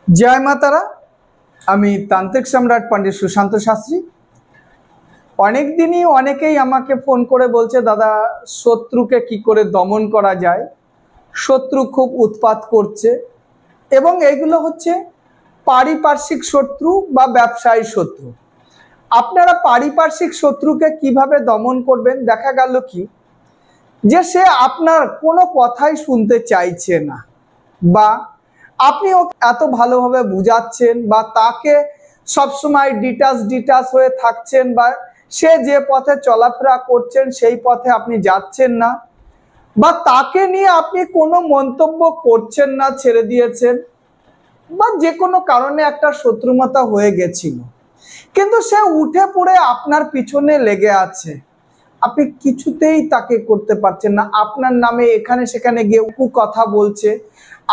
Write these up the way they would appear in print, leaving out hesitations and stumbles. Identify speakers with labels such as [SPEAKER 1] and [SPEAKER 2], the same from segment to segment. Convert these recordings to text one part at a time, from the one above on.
[SPEAKER 1] जय मातारा आमी तांत्रिक सम्राट पंडित सुशांत शास्त्री। अनेक दिनই অনেকেই আমাকে ফোন করে বলছে দাদা শত্রুকে কি করে দমন করা যায়, শত্রু খুব উৎপাত করছে এবং এগুলো হচ্ছে পারিপার্শ্বিক শত্রু বা ব্যবসায়ী শত্রু। আপনারা পারিপার্শ্বিক শত্রুকে কিভাবে দমন করবেন? দেখা গেল কি যে সে আপনার কোনো কথাই শুনতে চাইছে না বা আপনি ওকে এত ভালোভাবে বুঝাচ্ছেন বা তাকে সবসময় ডিটাচ হয়ে থাকছেন বা সে যে পথে চলাফেরা করছেন সেই পথে আপনি যাচ্ছেন না বা তাকে নিয়ে আপনি কোনো মন্তব্য করছেন না, ছেড়ে দিয়েছেন বা যে কোনো কারণে একটা শত্রুতা হয়ে গেছিল, কিন্তু সে উঠে পড়ে আপনার পিছনে লেগে আছে, আপনি কিছুতেই তাকে করতে পারছেন না। আপনার নামে এখানে সেখানে গিয়ে কথা বলছে,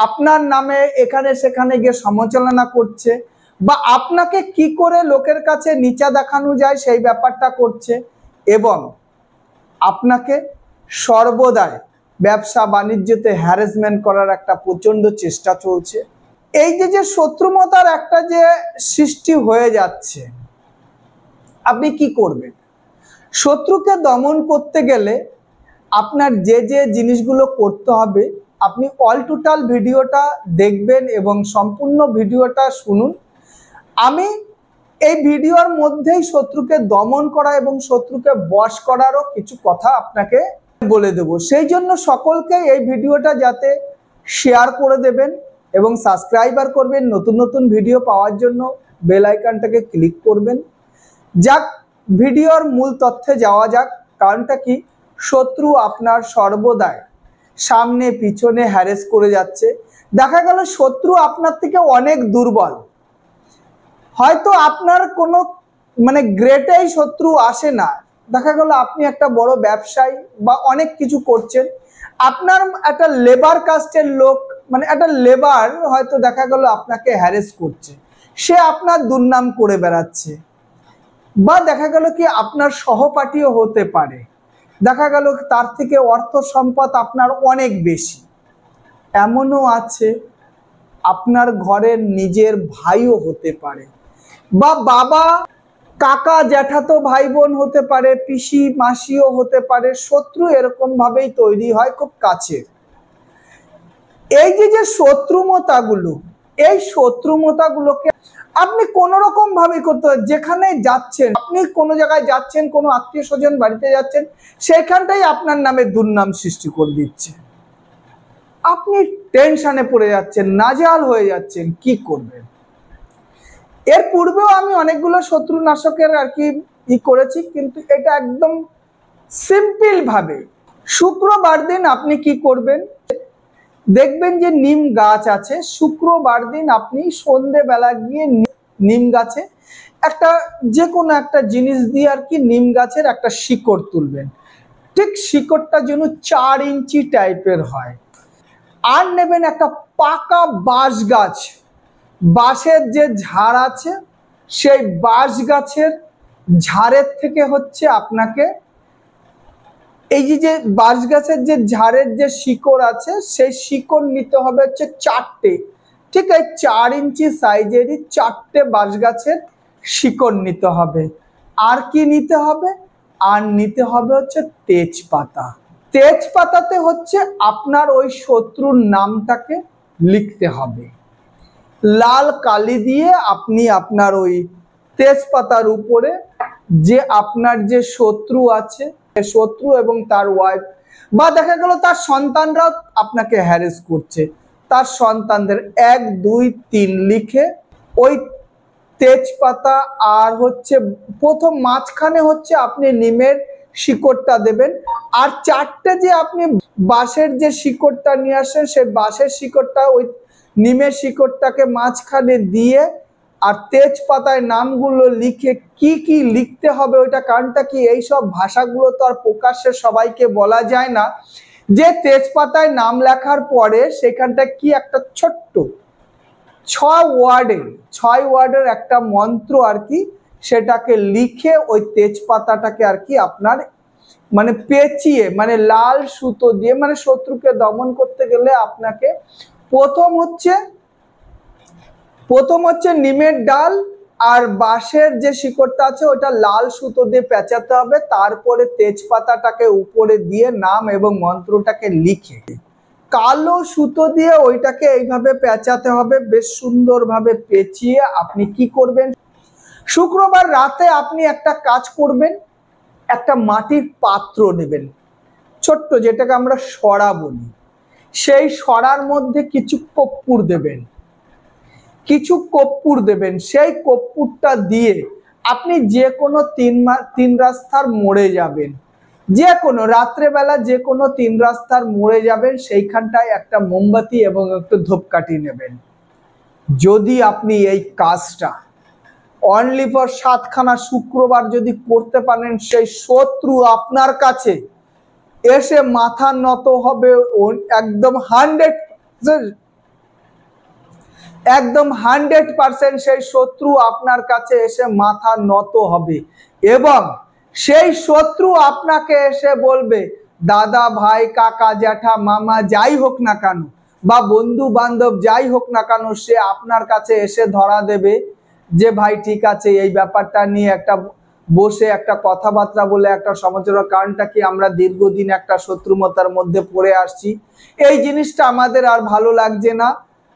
[SPEAKER 1] আপনার নামে এখানে সেখানে গিয়ে সমালোচনা করছে বা আপনাকে কি করে লোকের কাছে নিচা দেখানো যায় সেই ব্যাপারটা করছে এবং আপনাকে সর্বদাই ব্যবসা বাণিজ্যতে হ্যারাসমেন্ট করার একটা প্রচন্ড চেষ্টা চলছে। এই যে শত্রুতার একটা যে সৃষ্টি হয়ে যাচ্ছে, আপনি কি করবেন? শত্রুকে দমন করতে গেলে আপনার যে জিনিসগুলো করতে হবে, আপনি অল টোটাল ভিডিওটা দেখবেন এবং সম্পূর্ণ ভিডিওটা শুনুন। আমি এই ভিডিওর মধ্যেই শত্রুকে দমন করা এবং শত্রুকে বশ করারও কিছু কথা আপনাকে বলে দেব। সেই জন্য সকলকে এই ভিডিওটা যাতে শেয়ার করে দেবেন এবং সাবস্ক্রাইবার করবেন, নতুন নতুন ভিডিও পাওয়ার জন্য বেল আইকনটাকে ক্লিক করবেন। যাক, ভিডিওর মূল তথ্যে যাওয়া যাক। কারণটা কি, শত্রু আপনার সর্বদাই সামনে পিছনে হ্যারেস করে যাচ্ছে। দেখা গেল শত্রু আপনার থেকে অনেক দুর্বল, হয়তো আপনার কোনো গ্রেটেই শত্রু আসে না। দেখা গেল আপনি একটা বড় ব্যবসায়ী বা অনেক কিছু করছেন, আপনার একটা লেবার কাস্টের লোক একটা লেবার হয়তো দেখা গেল আপনাকে হ্যারেস করছে, সে আপনার দুর্নাম করে বেড়াচ্ছে বা দেখা গেল কি আপনার সহপাঠীও হতে পারে, দেখা গেল তার থেকে অর্থ সম্পদ আপনার অনেক বেশি। এমনও আছে আপনার ঘরের নিজের ভাইও হতে পারে বা বাবা কাকা জ্যাঠাতো ভাই বোন হতে পারে, পিসি মাসিও হতে পারে। শত্রু এরকম ভাবেই তৈরি হয় খুব কাছের। এই যে শত্রুতাগুলো, এই শত্রুতাগুলোকে আপনি কোনো রকম ভাবে করতে হয়। যেখানে যাচ্ছেন, আপনি কোনো জায়গায় যাচ্ছেন, কোনো আত্মীয় স্বজন বাড়িতে যাচ্ছেন, সেখানটাই আপনার নামে দুর্নাম সৃষ্টি করে দিচ্ছে, আপনি টেনশনে পড়ে যাচ্ছেন, নাজেহাল হয়ে যাচ্ছেন, কি করবেন? এর পূর্বেও আমি অনেকগুলো শত্রুনাশকের করেছি, কিন্তু এটা একদম সিম্পল ভাবে। শুক্রবার দিন আপনি কি করবেন, দেখবেন যে নিম গাছ আছে, শুক্রবার দিন আপনি সন্ধেবেলা গিয়ে নিম গাছে একটা যে কোনো একটা জিনিস দিয়ে নিম গাছের একটা শিকড় তুলবেন। ঠিক শিকড়টা যেন 4 ইঞ্চি টাইপের হয়। আর নেবেন একটা পাকা বাঁশ গাছ, বাঁশের যে ঝাড় আছে সেই বাঁশ গাছের ঝাড়ের থেকে আপনাকে এই যে বাঁশ গাছের যে ঝাড়ের যে শিকড় আছে সেই শিকড় নিতে হবে 4টে, ঠিক আছে, 4 ইঞ্চি সাইজেরই 4টে বাঁশ গাছের শিকড় নিতে হবে। আর কি নিতে হবে? আর নিতে হবে তেজপাতা। তেজপাতাতে আপনার ওই শত্রুর নামটাকে লিখতে হবে। লাল কালি দিয়ে আপনি আপনার ওই তেজপাতার উপরে যে আপনার যে শত্রু আছে, শত্রু এবং তার ওয়াইফ বা দেখা গেল তার সন্তানরাও আপনাকে হ্যারেস করছে, তার সন্তানদের 1 2 3 লিখে ওই তেজপাতা আর প্রথম মাঝখানে আপনি নিমের শিকড়টা দেবেন। আর 4টে যে আপনি বাঁশের যে শিকড়টা নিয়ে আসেন, সেই বাঁশের শিকড়টা ওই নিমের শিকড়টাকে মাঝখানে দিয়ে আর তেজপাতায় নামগুলো লিখে কি লিখতে হবে ওইটা। কারণটা কি, এইসব ভাষাগুলো তো আর প্রকাশ্যে সবাইকে বলা যায় না। যে তেজপাতায় নাম লেখার পরে সেখানটা কি একটা ছোট্ট 6 ওয়ার্ডের একটা মন্ত্র সেটাকে লিখে ওই তেজপাতাটাকে আপনার পেঁচিয়ে লাল সুতো দিয়ে শত্রুকে দমন করতে গেলে আপনাকে প্রথম প্রথম হচ্ছে নিমের ডাল আর বাঁশের যে শিকড়টা আছে ওটা লাল সুতো দিয়ে পেঁচাতে হবে, তারপরে তেজপাতাটাকে উপরে দিয়ে নাম এবং মন্ত্রটাকে লিখে কালো সুতো দিয়ে ওইটাকে এইভাবে পেঁচাতে হবে। বেশ সুন্দরভাবে পেঁচিয়ে আপনি কি করবেন, শুক্রবার রাতে আপনি একটা কাজ করবেন, একটা মাটির পাত্র নেবেন ছোট্ট, যেটাকে আমরা সরা বলি। সেই সরার মধ্যে কিছু কর্পূর দেবেন, সেই কর্পূরটা দিয়ে আপনি যে কোনো তিন রাস্তার মোড়ে যাবেন, যে কোনো রাত্রেবেলা যে কোনো তিন রাস্তার মোড়ে যাবেন, সেইখানটায় একটা মোমবাতি এবং একটু ধূপকাঠি নেবেন। যদি আপনি এই কাজটা অনলি ফর 7খানা শুক্রবার যদি করতে পারেন, সেই শত্রু আপনার কাছে এসে মাথা নত হবে। একদম 100% সেই শত্রু আপনার কাছে এসে মাথা নত হবে এবং সেই শত্রু আপনাকে এসে বলবে, দাদা, ভাই, কাকা, জ্যাঠা, মামা যাই হোক না কেন বা বন্ধু বান্ধব যাই হোক না কেন, সে আপনার কাছে এসে ধরা দেবে যে ভাই ঠিক আছে, এই ব্যাপারটা নিয়ে একটা বসে একটা কথাবার্তা বলে একটা সমালোচনার কারণটা কি, আমরা দীর্ঘদিন একটা শত্রুমতার মধ্যে পড়ে আসছি, এই জিনিসটা আমাদের আর ভালো লাগছে না,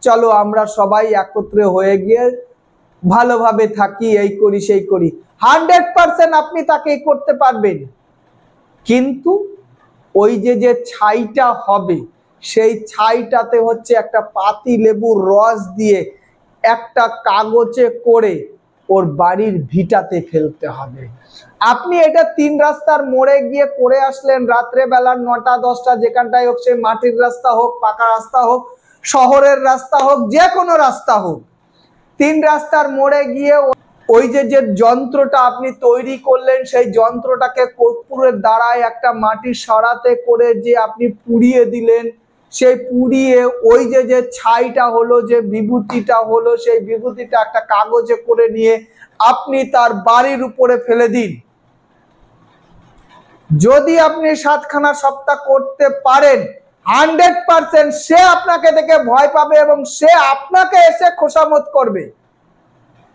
[SPEAKER 1] চলো আমরা সবাই একত্রে হয়ে গিয়ে ভালোভাবে থাকি, এই করি সেই করি। 100% আপনি তাকে করতে পারবেন, কিন্তু ওই যে ছাইটা হবে, সেই ছাইটাতে হচ্ছে একটা পাতি লেবুর রস দিয়ে একটা কাগজে করে ওর বাড়ির ভিটাতে ফেলতে হবে। আপনি এটা 3 রাস্তার মোড়ে গিয়ে করে আসলেন রাত্রে বেলা 9টা 10টা, যেখানটায় হোক, সে মাটির রাস্তা হোক, পাকা রাস্তা হোক, শহরের রাস্তা হোক, যে কোনো রাস্তা হোক, 3 রাস্তার মোড়ে গিয়ে ওই যে যন্ত্রটা আপনি তৈরি করলেন, সেই যন্ত্রটাকে কর্পূরের দ্বারায় একটা মাটির সরাতে করে যে আপনি পুড়িয়ে দিলেন, সেই পুড়িয়ে ওই যে ছাইটা হলো, যে বিভূতিটা হলো, সেই বিভূতিটা একটা কাগজে করে নিয়ে আপনি তার বাড়ির উপরে ফেলে দিন। যদি আপনি 7খানা সপ্তাহ করতে পারেন, 100% সে আপনাকে দেখে ভয় পাবে এবং সে আপনাকে এসে খোসামত করবে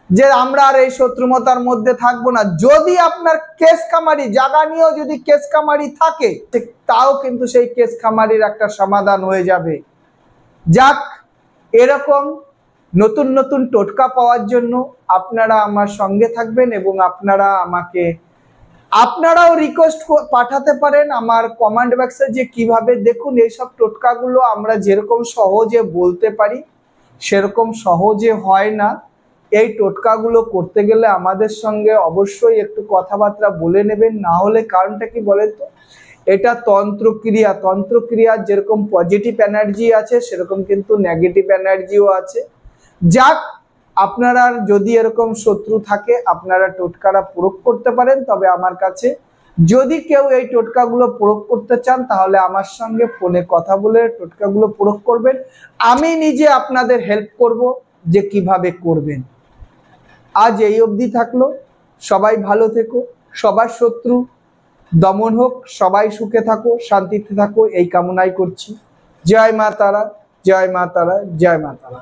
[SPEAKER 1] যে আমরা আর এই শত্রুমতার মধ্যে থাকবো না। যদি আপনার কেস খামারি জায়গা নিয়েও যদি কেস খামারি থাকে, তাও কিন্তু সেই কেস খামারির একটা সমাধান হয়ে যাবে। যাক, এরকম নতুন নতুন টোটকা পাওয়ার জন্য আপনারা আমার সঙ্গে থাকবেন এবং আপনারাও রিকোয়েস্ট পাঠাতে পারেন আমার কমেন্ট বক্সে, যে কিভাবে দেখুন এইসব টোটকাগুলো আমরা যেরকম সহজে বলতে পারি সেরকম সহজে হয় না। এই টোটকাগুলো করতে গেলে আমাদের সঙ্গে অবশ্যই একটু কথাবার্তা বলে নেবেন, না হলে কারণটা কি বলেন তো, এটা তন্ত্রক্রিয়া যেরকম পজিটিভ এনার্জি আছে সেরকম কিন্তু নেগেটিভ এনার্জিও আছে। যাক, আপনারা যদি এরকম শত্রু থাকে আপনারা টোটকাটা প্রয়োগ করতে পারেন, তবে আমার কাছে যদি কেউ এই টোটকাগুলো প্রয়োগ করতে চান তাহলে আমার সঙ্গে ফোনে কথা বলে টোটকাগুলো প্রয়োগ করবেন, আমি নিজে আপনাদের হেল্প করব যে কিভাবে করবেন। আজ এই অবধি থাকলো, সবাই ভালো থেকো, সবার শত্রু দমন হোক, সবাই সুখে থাকো, শান্তিতে থাকো, এই কামনাই করছি। জয় মা তারা, জয় মা তারা, জয় মা তারা।